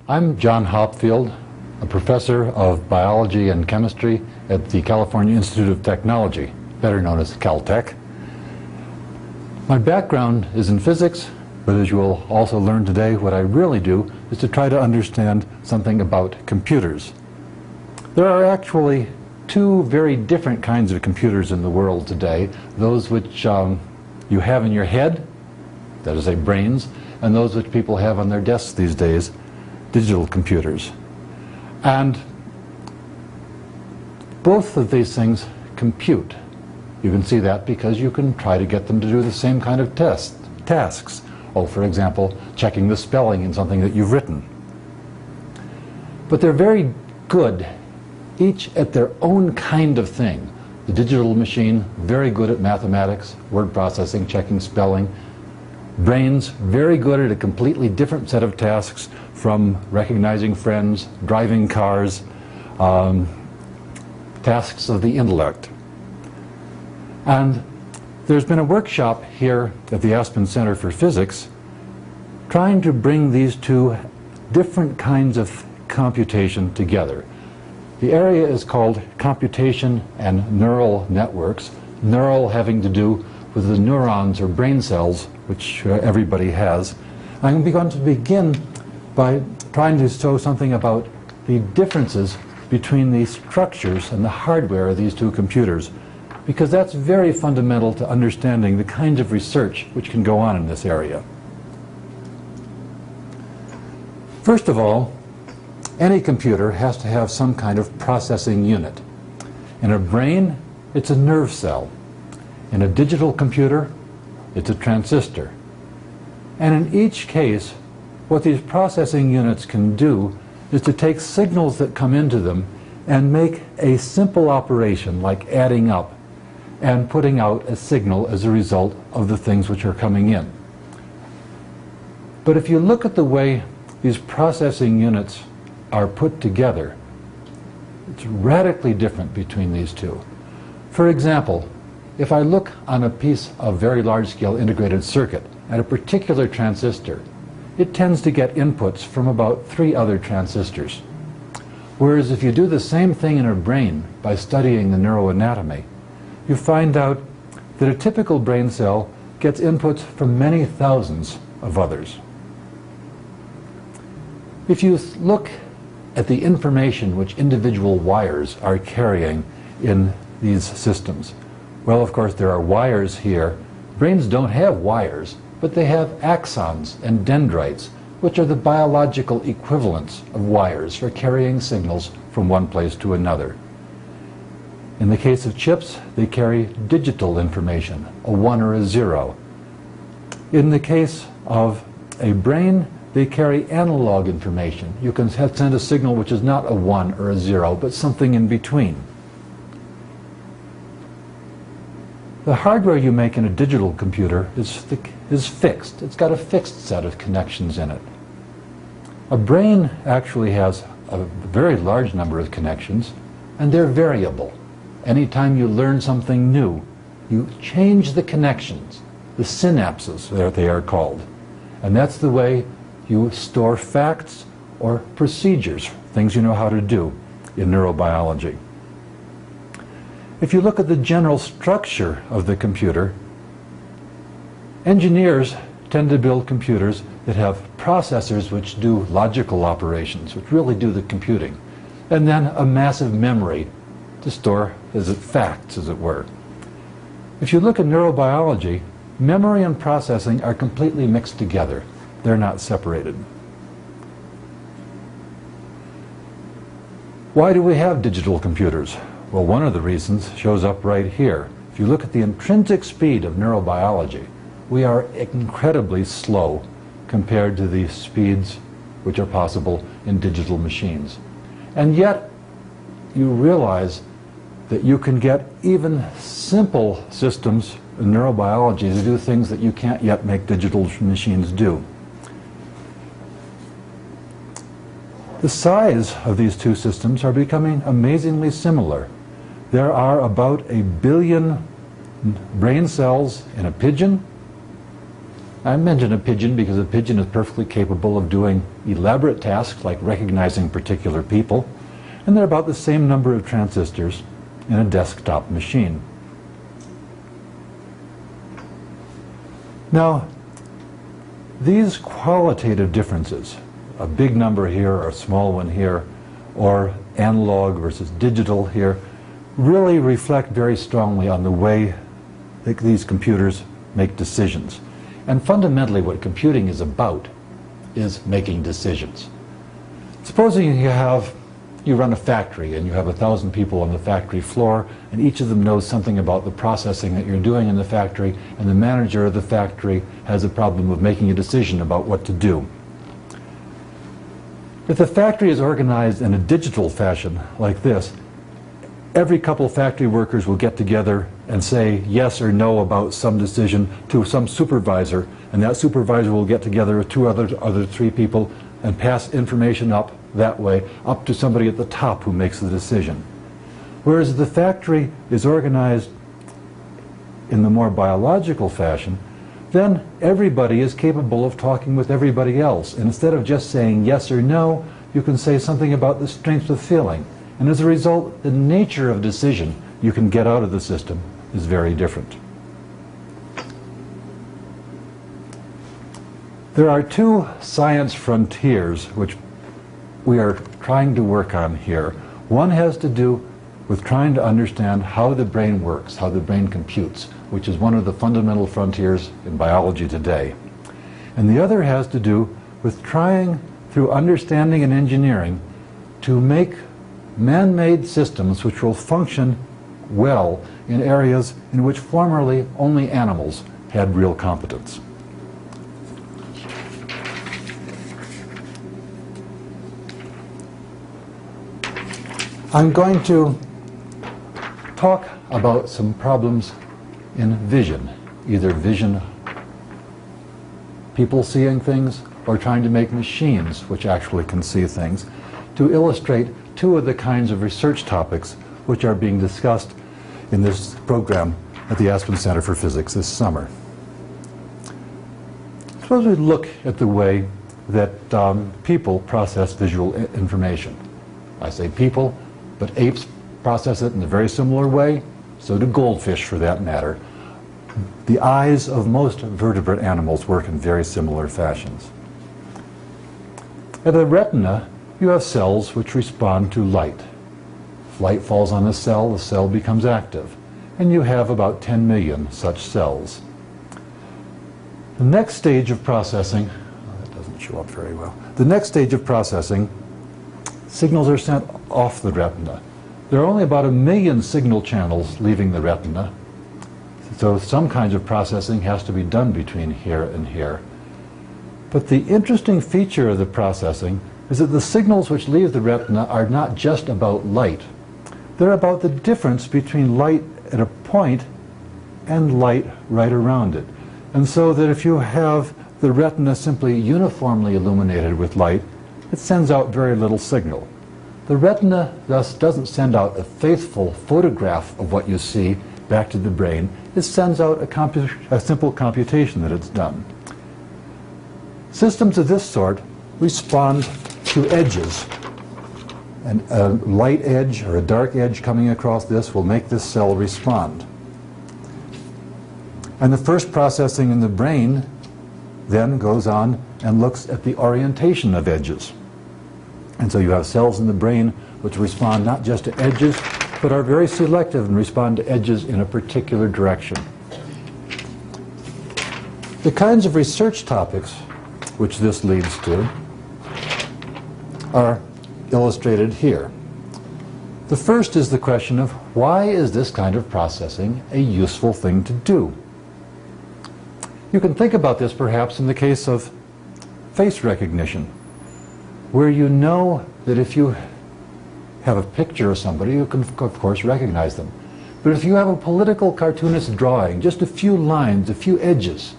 I'm John Hopfield, a professor of biology and chemistry at the California Institute of Technology, better known as Caltech. My background is in physics, but as you will also learn today, what I really do is to try to understand something about computers. There are actually two very different kinds of computers in the world today, those which you have in your head, that is, brains, and those which people have on their desks these days, digital computers. And both of these things compute. You can see that because you can try to get them to do the same kind of tasks. Oh, for example, checking the spelling in something that you've written. But they're very good, each at their own kind of thing. The digital machine, very good at mathematics, word processing, checking spelling. Brains, very good at a completely different set of tasks, from recognizing friends, driving cars, tasks of the intellect. And there's been a workshop here at the Aspen Center for Physics trying to bring these two different kinds of computation together. The area is called Computation and Neural Networks, neural having to do with the neurons or brain cells, which everybody has. I'm going to begin by trying to show something about the differences between the structures and the hardware of these two computers, because that's very fundamental to understanding the kinds of research which can go on in this area. First of all, any computer has to have some kind of processing unit. In a brain, it's a nerve cell. In a digital computer, it's a transistor. And in each case, what these processing units can do is to take signals that come into them and make a simple operation like adding up and putting out a signal as a result of the things which are coming in. But if you look at the way these processing units are put together, it's radically different between these two. For example, if I look on a piece of very large-scale integrated circuit at a particular transistor, it tends to get inputs from about 3 other transistors. Whereas if you do the same thing in a brain by studying the neuroanatomy, you find out that a typical brain cell gets inputs from many thousands of others. If you look at the information which individual wires are carrying in these systems, well, of course, there are wires here. Brains don't have wires, but they have axons and dendrites, which are the biological equivalents of wires for carrying signals from one place to another. In the case of chips, they carry digital information, a 1 or a 0. In the case of a brain, they carry analog information. You can send a signal which is not a 1 or a 0, but something in between. The hardware you make in a digital computer is fixed. It's got a fixed set of connections in it. A brain actually has a very large number of connections, and they're variable. Anytime you learn something new, you change the connections, the synapses, they are called. And that's the way you store facts or procedures, things you know how to do in neurobiology. If you look at the general structure of the computer, engineers tend to build computers that have processors which do logical operations, which really do the computing, and then a massive memory to store facts, as it were. If you look at neurobiology, memory and processing are completely mixed together. They're not separated. Why do we have digital computers? Well, one of the reasons shows up right here. If you look at the intrinsic speed of neurobiology, we are incredibly slow compared to the speeds which are possible in digital machines. And yet, you realize that you can get even simple systems in neurobiology to do things that you can't yet make digital machines do. The size of these two systems are becoming amazingly similar. There are about 1 billion brain cells in a pigeon I mention a pigeon because a pigeon is perfectly capable of doing elaborate tasks like recognizing particular people, and there are about the same number of transistors in a desktop machine. Now, these qualitative differences, a big number here or a small one here, or analog versus digital here, really reflect very strongly on the way that these computers make decisions. And fundamentally what computing is about is making decisions. Supposing you run a factory and you have 1,000 people on the factory floor, and each of them knows something about the processing that you're doing in the factory, and the manager of the factory has a problem of making a decision about what to do. If the factory is organized in a digital fashion like this, every couple of factory workers will get together and say yes or no about some decision to some supervisor, and that supervisor will get together with other three people and pass information up that way, up to somebody at the top who makes the decision. Whereas if the factory is organized in the more biological fashion, then everybody is capable of talking with everybody else. And instead of just saying yes or no, you can say something about the strength of feeling. And as a result, the nature of decision you can get out of the system is very different. There are two science frontiers which we are trying to work on here. One has to do with trying to understand how the brain works, how the brain computes, which is one of the fundamental frontiers in biology today. And the other has to do with trying, through understanding and engineering, to make man-made systems which will function well in areas in which formerly only animals had real competence. I'm going to talk about some problems in vision, either vision, people seeing things, or trying to make machines which actually can see things, to illustrate two of the kinds of research topics which are being discussed in this program at the Aspen Center for Physics this summer. Suppose we look at the way that people process visual information. I say people, but apes process it in a very similar way, so do goldfish for that matter. The eyes of most vertebrate animals work in very similar fashions. At the retina, you have cells which respond to light. If light falls on a cell, the cell becomes active. And you have about 10 million such cells. The next stage of processing, that doesn't show up very well. The next stage of processing, signals are sent off the retina. There are only about 1 million signal channels leaving the retina. So some kinds of processing has to be done between here and here. But the interesting feature of the processing is that the signals which leave the retina are not just about light. They're about the difference between light at a point and light right around it. And so that if you have the retina simply uniformly illuminated with light, it sends out very little signal. The retina thus doesn't send out a faithful photograph of what you see back to the brain. It sends out a simple computation that it's done. Systems of this sort respond to edges. And a light edge or a dark edge coming across this will make this cell respond. And the first processing in the brain then goes on and looks at the orientation of edges. And so you have cells in the brain which respond not just to edges, but are very selective and respond to edges in a particular direction. The kinds of research topics which this leads to are illustrated here. The first is the question of why is this kind of processing a useful thing to do? You can think about this perhaps in the case of face recognition, where you know that if you have a picture of somebody, you can of course recognize them. But if you have a political cartoonist drawing, just a few lines, a few edges,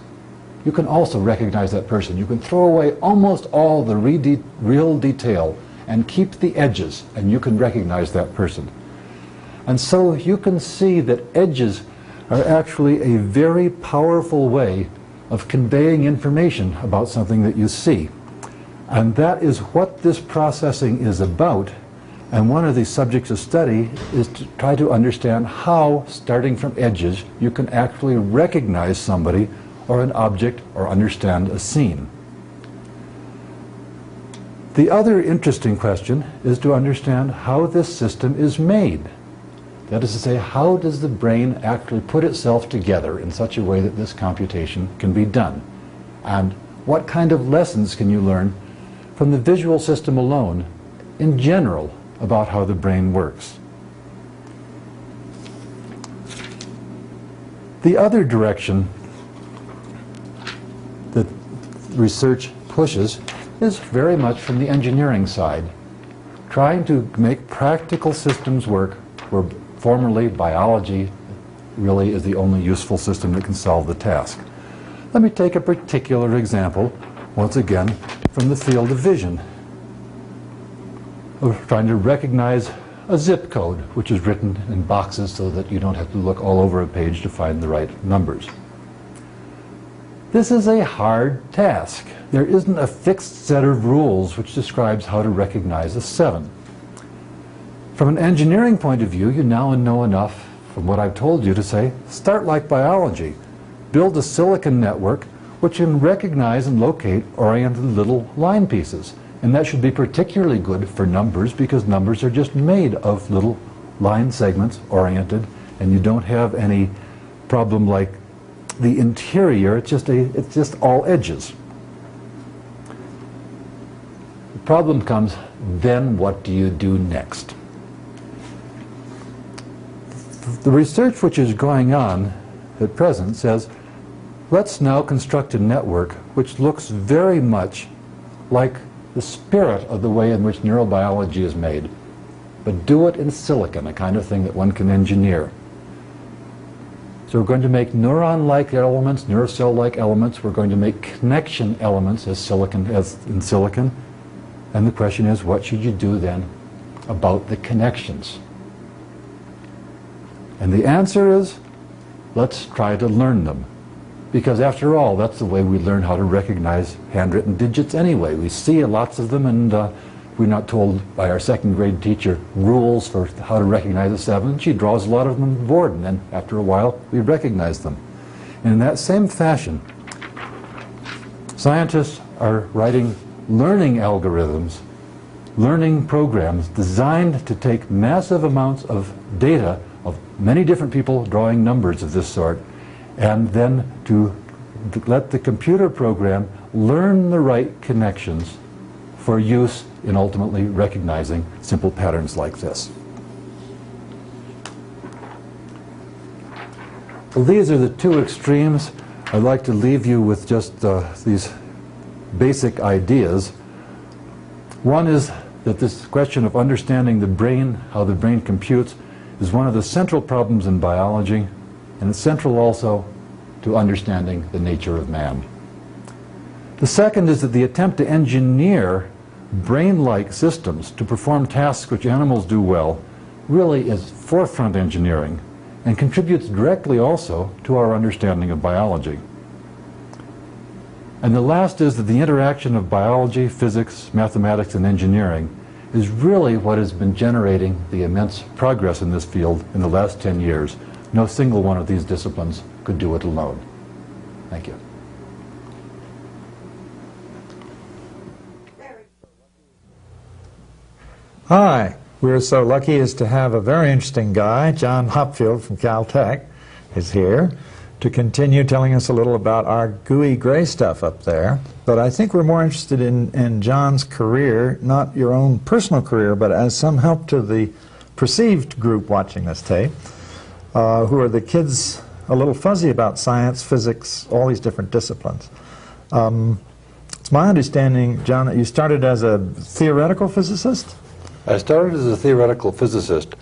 you can also recognize that person. You can throw away almost all the real detail and keep the edges, and you can recognize that person. And so you can see that edges are actually a very powerful way of conveying information about something that you see. And that is what this processing is about. And one of the subjects of study is to try to understand how, starting from edges, you can actually recognize somebody or an object or understand a scene. The other interesting question is to understand how this system is made. That is to say, how does the brain actually put itself together in such a way that this computation can be done? And what kind of lessons can you learn from the visual system alone, in general, about how the brain works? The other direction that research pushes is very much from the engineering side, trying to make practical systems work where formerly biology really is the only useful system that can solve the task. Let me take a particular example, once again, from the field of vision. We're trying to recognize a zip code, which is written in boxes so that you don't have to look all over a page to find the right numbers. This is a hard task. There isn't a fixed set of rules which describes how to recognize a 7. From an engineering point of view, you now know enough from what I've told you to say, start like biology. Build a silicon network which can recognize and locate oriented little line pieces. And that should be particularly good for numbers, because numbers are just made of little line segments oriented, and you don't have any problem like the interior. It's just all edges. The problem comes, then what do you do next? The research which is going on at present says, let's now construct a network which looks very much like the spirit of the way in which neurobiology is made, but do it in silicon, a kind of thing that one can engineer. So we're going to make neuron-like elements, neurocell-like elements. We're going to make connection elements as in silicon. And the question is, what should you do then about the connections? And the answer is, let's try to learn them. Because after all, that's the way we learn how to recognize handwritten digits anyway. We see lots of them, and we're not told by our second grade teacher rules for how to recognize a 7. She draws a lot of them on the board, and then after a while, we recognize them. And in that same fashion, scientists are writing learning algorithms, learning programs designed to take massive amounts of data of many different people drawing numbers of this sort, and then to let the computer program learn the right connections for use in ultimately recognizing simple patterns like this. Well, these are the two extremes. I'd like to leave you with just these basic ideas. One is that this question of understanding the brain, how the brain computes, is one of the central problems in biology, and it's central also to understanding the nature of man. The second is that the attempt to engineer brain-like systems to perform tasks which animals do well really is forefront engineering and contributes directly also to our understanding of biology. And the last is that the interaction of biology, physics, mathematics, and engineering is really what has been generating the immense progress in this field in the last 10 years. No single one of these disciplines could do it alone. Thank you. Hi, we're so lucky as to have a very interesting guy, John Hopfield from Caltech, is here to continue telling us a little about our gooey gray stuff up there. But I think we're more interested in John's career, not your own personal career, but as some help to the perceived group watching this tape, who are the kids a little fuzzy about science, physics, all these different disciplines. It's my understanding, John, that you started as a theoretical physicist? I started as a theoretical physicist,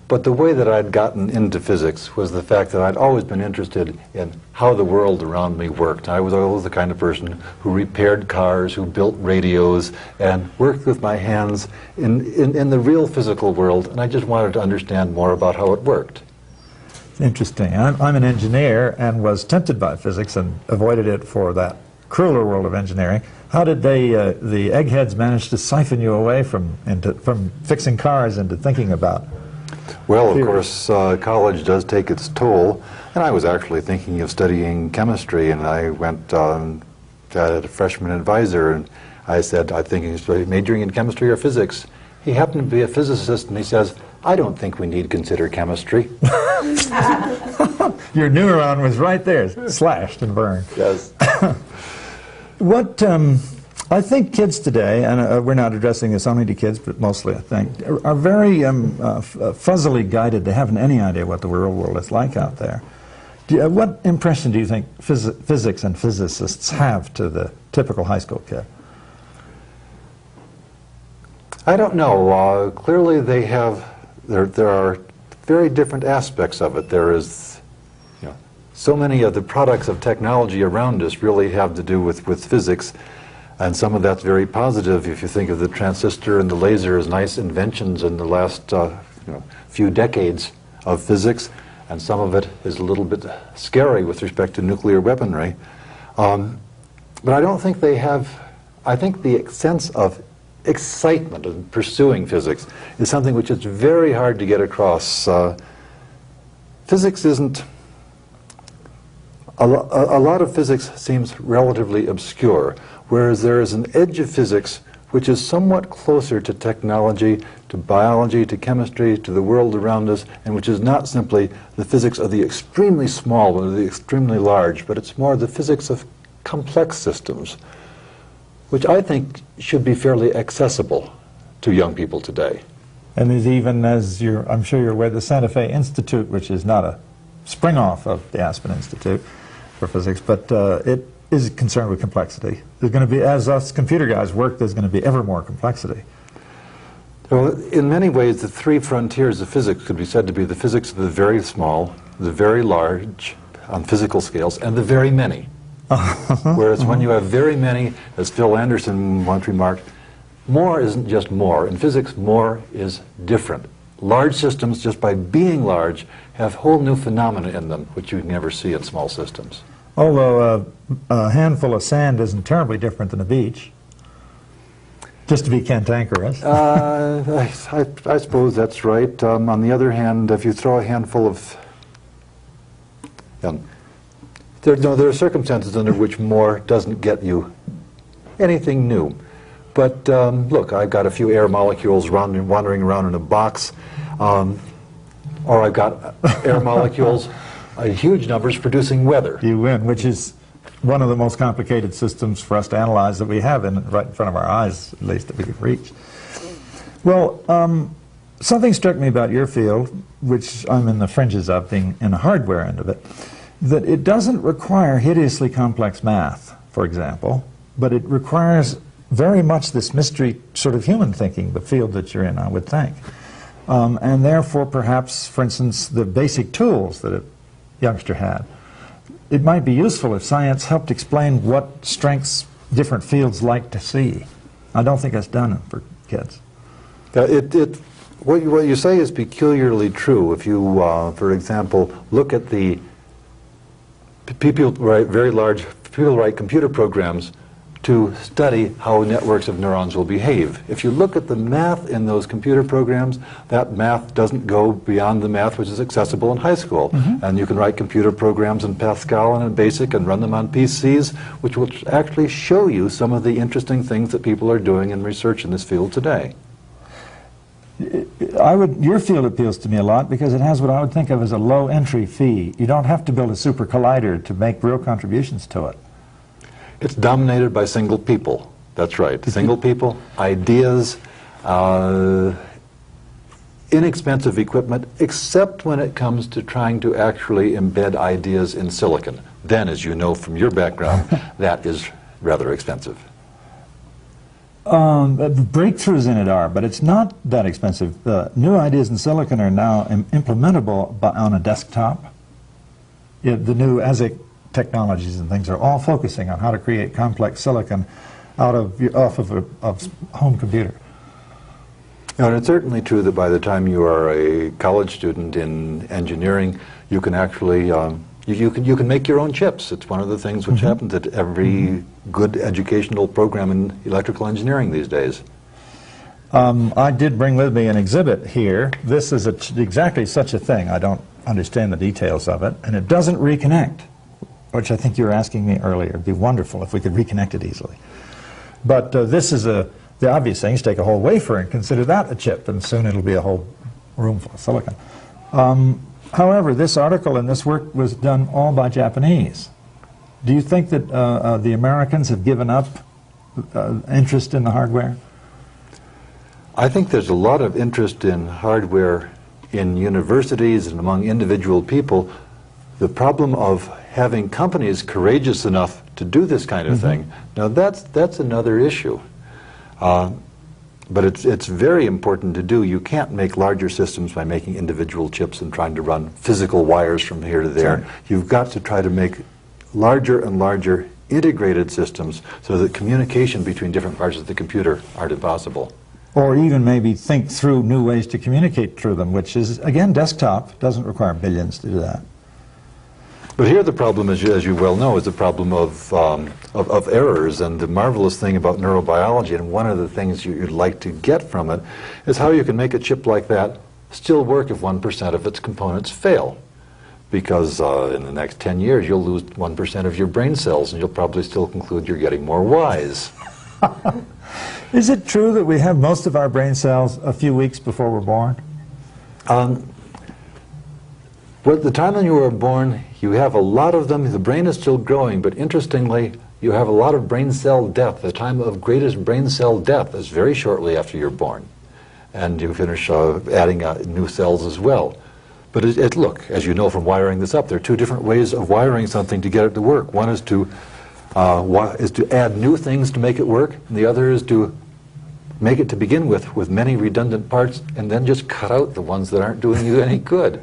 but the way that I'd gotten into physics was the fact that I'd always been interested in how the world around me worked. I was always the kind of person who repaired cars, who built radios, and worked with my hands in the real physical world, and I just wanted to understand more about how it worked. Interesting. I'm an engineer and was tempted by physics and avoided it for that crueler world of engineering. How did the eggheads manage to siphon you away from fixing cars into thinking about? Well, of course, college does take its toll, and I was actually thinking of studying chemistry, and I went had a freshman advisor, and I said, I'm thinking of majoring in chemistry or physics. He happened to be a physicist, and he says, I don't think we need to consider chemistry. Your neuron was right there, slashed and burned. Yes. What I think kids today, and we're not addressing this only to kids, but mostly I think, are very fuzzily guided. They haven't any idea what the real world is like out there. What impression do you think physics and physicists have to the typical high school kid? I don't know. Clearly they have, there are very different aspects of it. There is, so many of the products of technology around us really have to do with physics, and some of that's very positive. If you think of the transistor and the laser as nice inventions in the last few decades of physics, and some of it is a little bit scary with respect to nuclear weaponry. But I don't think they have, I think the sense of excitement of pursuing physics is something which is very hard to get across. Physics isn't, a lot of physics seems relatively obscure, whereas there is an edge of physics which is somewhat closer to technology, to biology, to chemistry, to the world around us, and which is not simply the physics of the extremely small or the extremely large, but it's more the physics of complex systems, which I think should be fairly accessible to young people today. And there's even, as I'm sure you're aware, the Santa Fe Institute, which is not a spring-off of the Aspen Institute for physics, but it is concerned with complexity. There's going to be, as us computer guys work, there's going to be ever more complexity. Well, in many ways, the three frontiers of physics could be said to be the physics of the very small, the very large on physical scales, and the very many. Whereas when you have very many, as Phil Anderson once remarked, more isn't just more. In physics, more is different. Large systems, just by being large, have whole new phenomena in them, which you never see in small systems. Although a handful of sand isn't terribly different than a beach, just to be cantankerous. I suppose that's right. On the other hand, if you throw a handful of... there are circumstances under which more doesn't get you anything new. But look, I've got a few air molecules wandering around in a box, or I've got air molecules, huge numbers producing weather. You win, which is one of the most complicated systems for us to analyze that we have right in front of our eyes, at least that we could reach. Well, something struck me about your field, which I'm in the fringes of, being in the hardware end of it, that it doesn't require hideously complex math, for example, but it requires very much this mystery sort of human thinking, the field that you're in, I would think. And therefore, perhaps, for instance, the basic tools that a youngster had. It might be useful if science helped explain what strengths different fields like to see. I don't think that's done for kids. What you say is peculiarly true. If you, for example, look at the people write computer programs to study how networks of neurons will behave. If you look at the math in those computer programs, that math doesn't go beyond the math which is accessible in high school. And you can write computer programs in Pascal and in BASIC and run them on PCs, which will actually show you some of the interesting things that people are doing in research in this field today. Your field appeals to me a lot because it has what I would think of as a low entry fee. You don't have to build a super collider to make real contributions to it. It's dominated by single people. That's right. Single people, ideas, inexpensive equipment, except when it comes to trying to actually embed ideas in silicon. Then, as you know from your background, that is rather expensive. Breakthroughs in it are, but it's not that expensive. New ideas in silicon are now implementable on a desktop. The new ASIC technologies and things are all focusing on how to create complex silicon off of a home computer. And it's certainly true that by the time you are a college student in engineering, you can actually you can make your own chips. It's one of the things which happens at every good educational program in electrical engineering these days. I did bring with me an exhibit here. This is exactly such a thing. I don't understand the details of it, and it doesn't reconnect, which I think you were asking me earlier. It'd be wonderful if we could reconnect it easily. But this is the obvious thing is take a whole wafer and consider that a chip, and soon it'll be a whole room full of silicon. However, this article and this work was done all by Japanese. Do you think that the Americans have given up interest in the hardware? I think there's a lot of interest in hardware in universities and among individual people. The problem of having companies courageous enough to do this kind of thing, now that's another issue. But it's very important to do. You can't make larger systems by making individual chips and trying to run physical wires from here to there. Sure. You've got to try to make larger and larger integrated systems so that communication between different parts of the computer aren't impossible. Or even maybe think through new ways to communicate through them, which is, again, desktop. Doesn't require billions to do that. But here the problem, as you well know, is the problem of errors. And the marvelous thing about neurobiology, and one of the things you'd like to get from it, is how you can make a chip like that still work if 1% of its components fail. Because in the next 10 years, you'll lose 1% of your brain cells, and you'll probably still conclude you're getting more wise. Is it true that we have most of our brain cells a few weeks before we're born? Well, at the time when you were born, you have a lot of them. The brain is still growing, but interestingly, you have a lot of brain cell death. The time of greatest brain cell death is very shortly after you're born. And you finish adding new cells as well. But look, as you know from wiring this up, there are two different ways of wiring something to get it to work. One is to add new things to make it work, and the other is to make it to begin with many redundant parts, and then just cut out the ones that aren't doing you any good.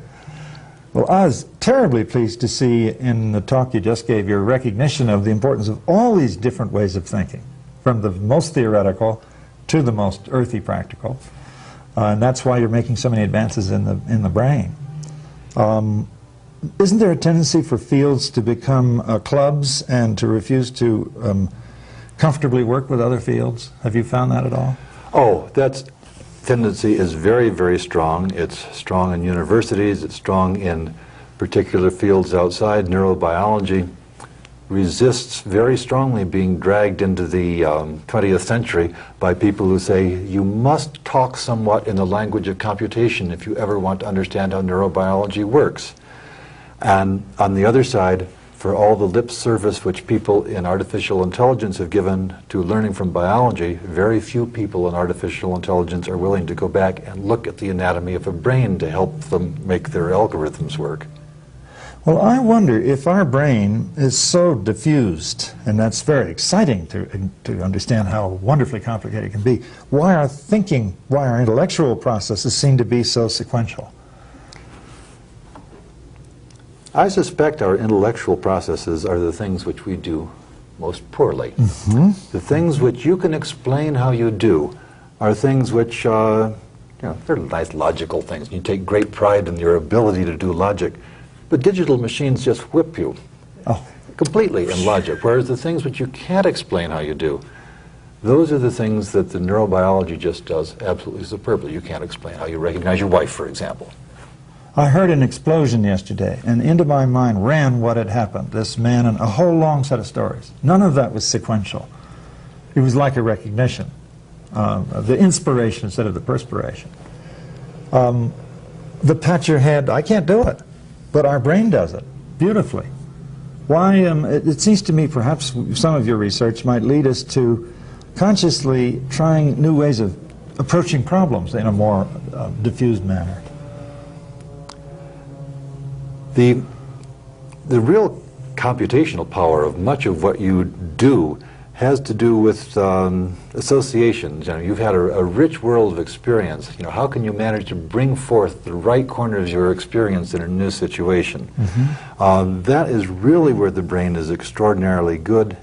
Well, I was terribly pleased to see in the talk you just gave your recognition of the importance of all these different ways of thinking, from the most theoretical to the most earthy practical. And that's why you're making so many advances in the brain. Isn't there a tendency for fields to become clubs and to refuse to comfortably work with other fields? Have you found that at all? Oh, that tendency is very, very strong. It's strong in universities. It's strong in particular fields outside. Neurobiology resists very strongly being dragged into the 20th century by people who say you must talk somewhat in the language of computation if you ever want to understand how neurobiology works. And on the other side, for all the lip service which people in artificial intelligence have given to learning from biology, very few people in artificial intelligence are willing to go back and look at the anatomy of a brain to help them make their algorithms work. Well, I wonder if our brain is so diffused, and that's very exciting to understand how wonderfully complicated it can be, why our intellectual processes seem to be so sequential. I suspect our intellectual processes are the things which we do most poorly. The things which you can explain how you do are things which, they're nice logical things. You take great pride in your ability to do logic. But digital machines just whip you completely in logic, whereas the things which you can't explain how you do, those are the things that the neurobiology just does absolutely superbly. You can't explain how you recognize your wife, for example. I heard an explosion yesterday, and into my mind ran what had happened. This man and a whole long set of stories. None of that was sequential. It was like a recognition, the inspiration instead of the perspiration. The pat your head, I can't do it, but our brain does it beautifully. Why? It seems to me perhaps some of your research might lead us to consciously trying new ways of approaching problems in a more diffused manner. The real computational power of much of what you do has to do with associations. You've had a rich world of experience. How can you manage to bring forth the right corners of your experience in a new situation? That is really where the brain is extraordinarily good.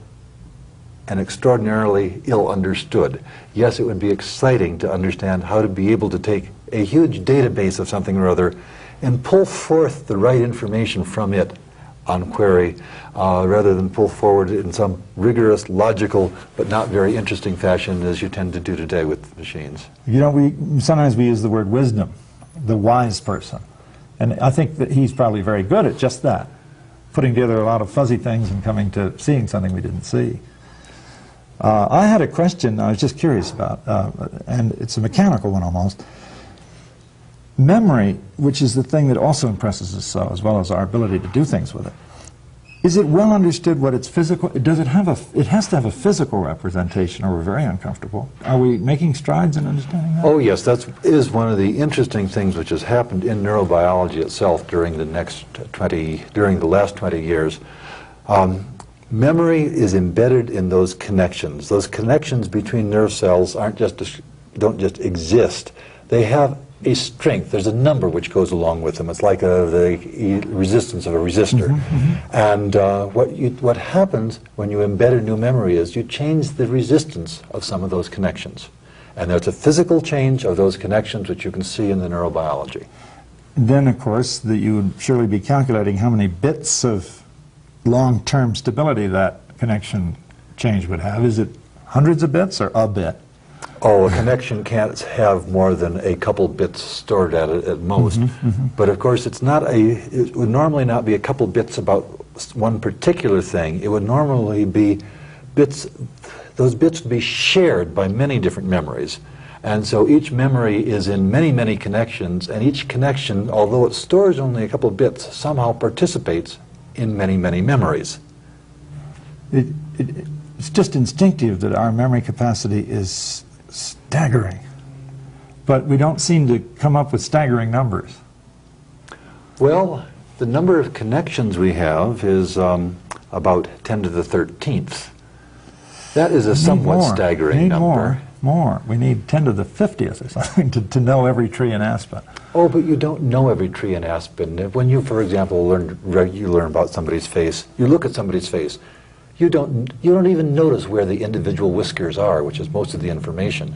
and extraordinarily ill understood. Yes, it would be exciting to understand how to be able to take a huge database of something or other and pull forth the right information from it on query, rather than pull forward in some rigorous, logical, but not very interesting fashion as you tend to do today with machines. You know, sometimes we use the word wisdom, the wise person. And I think that he's probably very good at just that, putting together a lot of fuzzy things and coming to seeing something we didn't see. I had a question I was just curious about, and it's a mechanical one almost. Memory, which is the thing that also impresses us so, as well as our ability to do things with it, is it well understood what its physical, does it have it has to have a physical representation, or we're very uncomfortable. Are we making strides in understanding that? Oh yes, that is one of the interesting things which has happened in neurobiology itself during the last 20 years. Memory is embedded in those connections. Those connections between nerve cells don't just exist. They have a strength. There's a number which goes along with them. It's like the resistance of a resistor. And what happens when you embed a new memory is you change the resistance of some of those connections. And there's a physical change of those connections which you can see in the neurobiology. Then, of course, that you would surely be calculating how many bits of long-term stability that connection change would have. Is it hundreds of bits or a bit? Oh, a connection can't have more than a couple bits stored at most. But of course, it would normally not be a couple bits about one particular thing. It would normally be bits, those bits would be shared by many different memories. And so each memory is in many, many connections, and each connection, although it stores only a couple of bits, somehow participates in many, many memories. It's just instinctive that our memory capacity is staggering, but we don't seem to come up with staggering numbers. Well, the number of connections we have is about 10 to the 13th. That is a somewhat staggering number. More. We need 10 to the 50th or something to know every tree in Aspen. Oh, but you don't know every tree in Aspen. When you, for example, learn about somebody's face, you look at somebody's face, you don't even notice where the individual whiskers are, which is most of the information.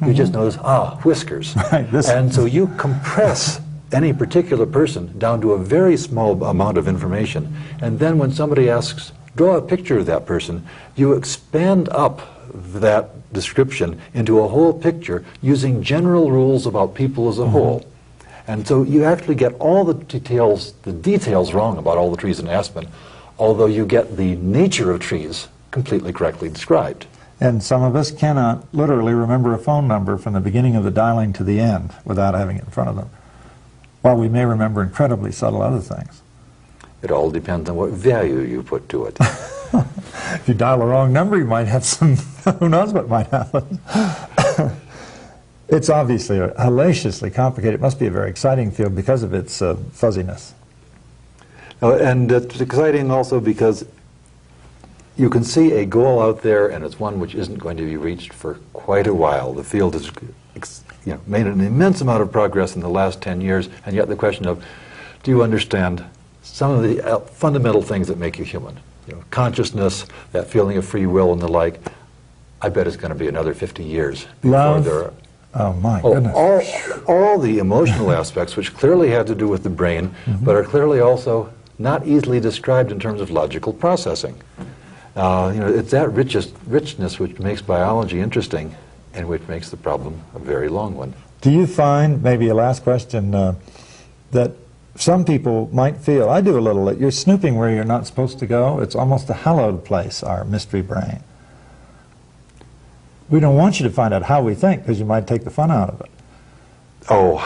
You just notice, whiskers. Right, and so you compress any particular person down to a very small amount of information. And then when somebody asks, draw a picture of that person, you expand up that description into a whole picture using general rules about people as a whole. And so you actually get all the details wrong about all the trees in Aspen, although you get the nature of trees completely correctly described. And some of us cannot literally remember a phone number from the beginning of the dialing to the end without having it in front of them, while we may remember incredibly subtle other things. It all depends on what value you put to it. If you dial the wrong number, you might have some, who knows what might happen. It's obviously hellaciously complicated. It must be a very exciting field because of its fuzziness. And it's exciting also because you can see a goal out there, and it's one which isn't going to be reached for quite a while. The field has made an immense amount of progress in the last 10 years, and yet the question of, do you understand some of the fundamental things that make you human? Consciousness, that feeling of free will and the like, I bet it's going to be another 50 years before there are... Oh my goodness. All the emotional aspects, which clearly have to do with the brain, but are clearly also not easily described in terms of logical processing. It's that richness which makes biology interesting and which makes the problem a very long one. Do you find, maybe a last question, that some people might feel, I do a little, that you're snooping where you're not supposed to go? It's almost a hallowed place, our mystery brain. We don't want you to find out how we think, because you might take the fun out of it. Oh,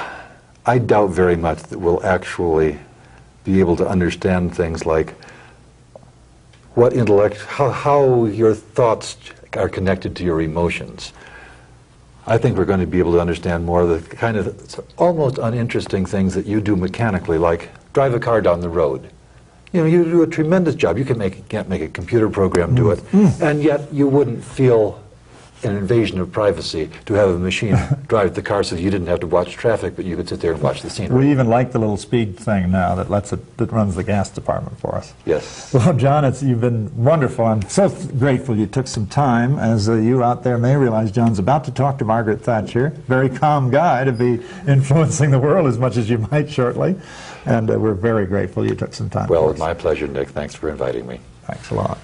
I doubt very much that we'll actually be able to understand things like what intellect, how your thoughts are connected to your emotions. I think we're going to be able to understand more of the kind of almost uninteresting things that you do mechanically, like drive a car down the road. You do a tremendous job. You can't make a computer program do it, and yet you wouldn't feel an invasion of privacy to have a machine drive the car so you didn't have to watch traffic, but you could sit there and watch the scenery. We even like the little speed thing now that that runs the gas department for us. Yes. Well, John, you've been wonderful. I'm so grateful you took some time. As you out there may realize, John's about to talk to Margaret Thatcher. Very calm guy to be influencing the world as much as you might shortly. And we're very grateful you took some time. Well, for us. it's my pleasure, Nick. Thanks for inviting me. Thanks a lot.